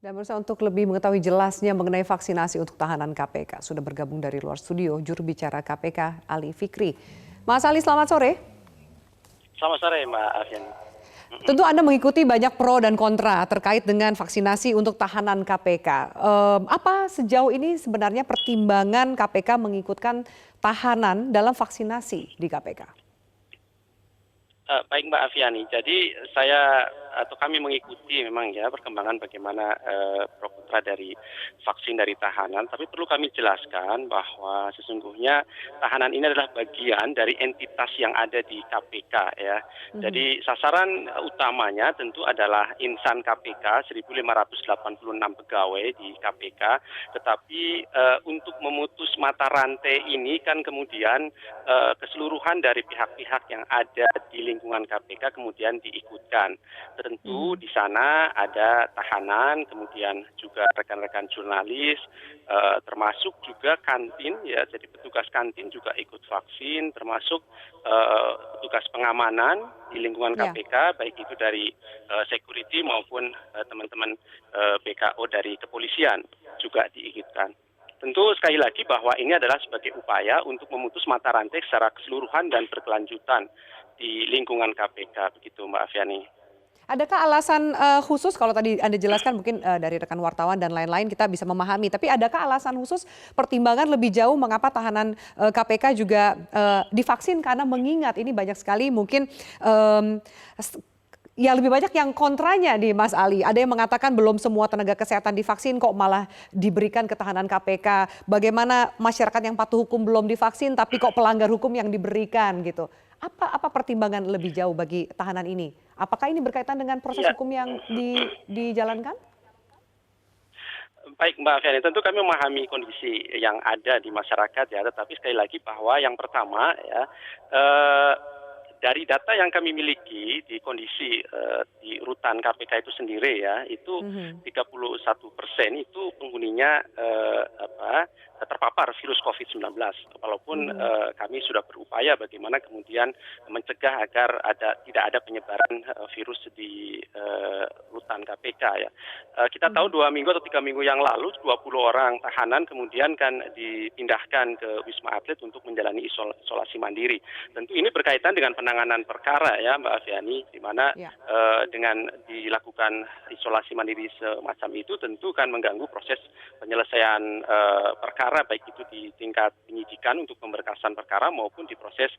Dan pemirsa, untuk lebih mengetahui jelasnya mengenai vaksinasi untuk tahanan KPK, sudah bergabung dari luar studio juru bicara KPK Ali Fikri. Mas Ali, selamat sore. Selamat sore Mbak Afiani. Tentu Anda mengikuti banyak pro dan kontra terkait dengan vaksinasi untuk tahanan KPK. Apa sejauh ini sebenarnya pertimbangan KPK mengikutkan tahanan dalam vaksinasi di KPK? Baik Mbak Afiani, jadi saya atau kami mengikuti memang ya perkembangan bagaimana pro kontra dari vaksin dari tahanan, tapi perlu kami jelaskan bahwa sesungguhnya tahanan ini adalah bagian dari entitas yang ada di KPK ya. Jadi sasaran utamanya tentu adalah insan KPK 1.586 pegawai di KPK, tetapi untuk memutus mata rantai ini kan kemudian keseluruhan dari pihak-pihak yang ada di lingkungan KPK kemudian diikutkan. Tentu di sana ada tahanan, kemudian juga rekan-rekan jurnalis, termasuk juga kantin ya. Jadi petugas kantin juga ikut vaksin, termasuk petugas pengamanan di lingkungan KPK, baik itu dari security maupun teman-teman BKO dari kepolisian juga diikutkan. Tentu sekali lagi bahwa ini adalah sebagai upaya untuk memutus mata rantai secara keseluruhan dan berkelanjutan di lingkungan KPK, begitu Mbak Afiani. Adakah alasan khusus, kalau tadi Anda jelaskan mungkin dari rekan wartawan dan lain-lain kita bisa memahami, tapi adakah alasan khusus pertimbangan lebih jauh mengapa tahanan KPK juga divaksin, karena mengingat ini banyak sekali mungkin ya lebih banyak yang kontranya nih Mas Ali. Ada yang mengatakan belum semua tenaga kesehatan divaksin kok malah diberikan ke tahanan KPK. Bagaimana masyarakat yang patuh hukum belum divaksin tapi kok pelanggar hukum yang diberikan gitu. Apa pertimbangan lebih jauh bagi tahanan ini? Apakah ini berkaitan dengan proses hukum yang dijalankan? Baik Mbak Fiani, tentu kami memahami kondisi yang ada di masyarakat ya, tetapi sekali lagi bahwa yang pertama ya, dari data yang kami miliki di kondisi di rutan KPK itu sendiri ya, itu 31% itu penghuninya terpapar virus COVID-19. Walaupun kami sudah berupaya bagaimana kemudian mencegah agar tidak ada penyebaran virus di rutan KPK ya. Kita tahu 2 minggu atau 3 minggu yang lalu 20 orang tahanan kemudian kan dipindahkan ke Wisma Atlet untuk menjalani isolasi mandiri. Tentu ini berkaitan dengan penanganan perkara ya Mbak Afiani, di mana dengan dilakukan isolasi mandiri semacam itu tentu kan mengganggu proses penyelesaian perkara, baik itu di tingkat penyidikan untuk pemberkasan perkara maupun di proses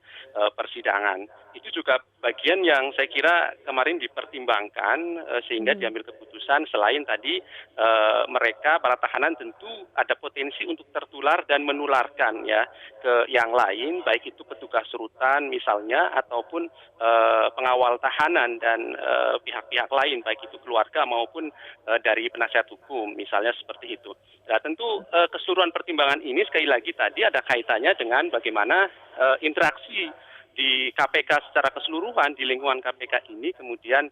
persidangan. Itu juga bagian yang saya kira kemarin dipertimbangkan sehingga diambil keputusan selain tadi mereka para tahanan tentu ada potensi untuk tertular dan menularkan ya ke yang lain, baik itu petugas rutan misalnya ataupun pengawal tahanan dan pihak-pihak lain, baik itu keluarga maupun dari penasihat hukum misalnya seperti itu. Nah tentu keseluruhan pertimbangan ini sekali lagi tadi ada kaitannya dengan bagaimana interaksi di KPK secara keseluruhan, di lingkungan KPK ini kemudian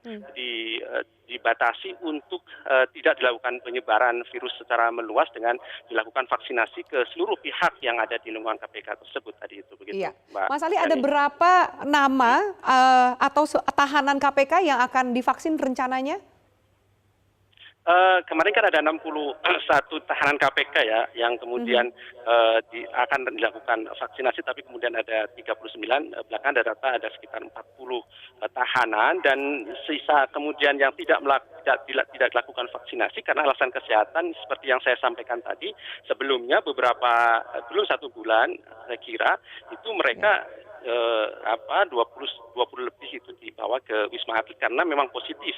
dibatasi untuk tidak dilakukan penyebaran virus secara meluas dengan dilakukan vaksinasi ke seluruh pihak yang ada di lingkungan KPK tersebut tadi itu begitu. Iya. Mbak Mas Ali, Yani. ada berapa nama atau tahanan KPK yang akan divaksin rencananya? Kemarin kan ada 61 tahanan KPK ya yang kemudian akan dilakukan vaksinasi, tapi kemudian ada 39, belakangan ada data ada sekitar 40 tahanan, dan sisa kemudian yang tidak dilakukan vaksinasi karena alasan kesehatan seperti yang saya sampaikan tadi sebelumnya, beberapa belum 1 bulan saya kira itu mereka 20 lebih itu dibawa ke Wisma Atlet karena memang positif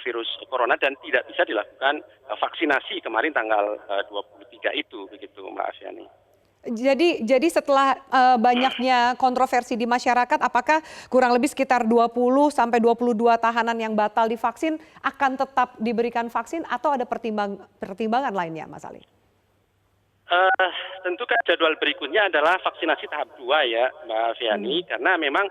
virus corona dan tidak bisa dilakukan vaksinasi kemarin tanggal 23 itu begitu Mbak Afiani. Jadi setelah banyaknya kontroversi di masyarakat, apakah kurang lebih sekitar 20 sampai 22 tahanan yang batal divaksin akan tetap diberikan vaksin atau ada pertimbangan lainnya, Mas Ali? Tentu kan jadwal berikutnya adalah vaksinasi tahap 2 ya Mbak Fiani, karena memang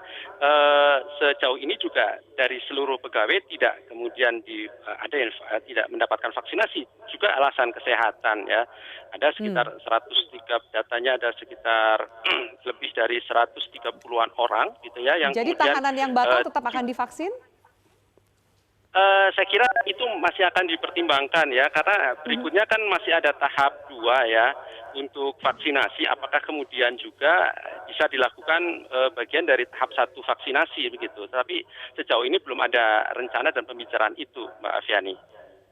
sejauh ini juga dari seluruh pegawai tidak kemudian ada yang tidak mendapatkan vaksinasi, juga alasan kesehatan ya. Ada sekitar 103, datanya ada sekitar lebih dari 130-an orang gitu ya yang jadi kemudian tahanan yang batal tetap akan divaksin? Saya kira itu masih akan dipertimbangkan ya, karena berikutnya kan masih ada tahap 2 ya untuk vaksinasi. Apakah kemudian juga bisa dilakukan bagian dari tahap 1 vaksinasi begitu. Tapi sejauh ini belum ada rencana dan pembicaraan itu, Mbak Afiani.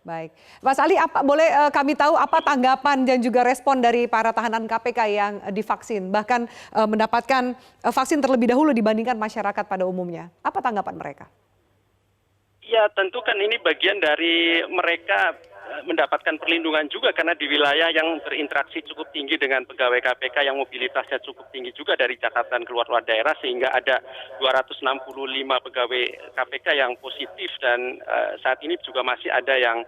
Baik, Mas Ali, boleh kami tahu apa tanggapan dan juga respon dari para tahanan KPK yang divaksin, bahkan mendapatkan vaksin terlebih dahulu dibandingkan masyarakat pada umumnya? Apa tanggapan mereka? Ya tentu kan ini bagian dari mereka mendapatkan perlindungan juga karena di wilayah yang berinteraksi cukup tinggi dengan pegawai KPK yang mobilitasnya cukup tinggi juga dari Jakarta dan keluar daerah, sehingga ada 265 pegawai KPK yang positif dan saat ini juga masih ada yang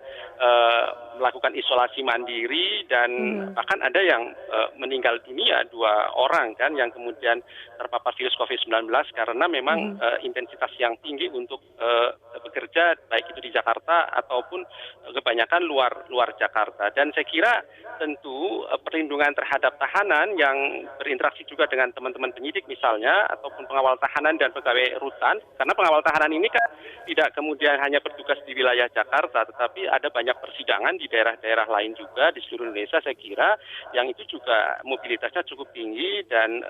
melakukan isolasi mandiri dan bahkan ada yang meninggal dunia 2 orang kan yang kemudian terpapar virus COVID-19 karena memang intensitas yang tinggi untuk bekerja baik itu di Jakarta ataupun kebanyakan luar Jakarta. Dan saya kira tentu perlindungan terhadap tahanan yang berinteraksi juga dengan teman-teman penyidik misalnya ataupun pengawal tahanan dan pegawai rutan, karena pengawal tahanan ini kan tidak kemudian hanya bertugas di wilayah Jakarta tetapi ada banyak persidangan di daerah-daerah lain juga di seluruh Indonesia, saya kira yang itu juga mobilitasnya cukup tinggi dan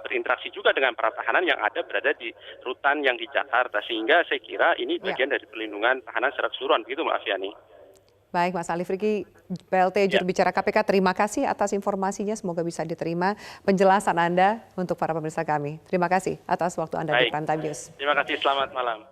berinteraksi juga dengan para tahanan yang berada di rutan yang di Jakarta, sehingga saya kira ini bagian dari perlindungan tahanan secara keseluruhan begitu Mbak Afiani. Baik, Mas Ali Friki, PLT juru bicara KPK, terima kasih atas informasinya. Semoga bisa diterima penjelasan Anda untuk para pemirsa kami. Terima kasih atas waktu Anda di Prime Time News. Terima kasih, selamat malam.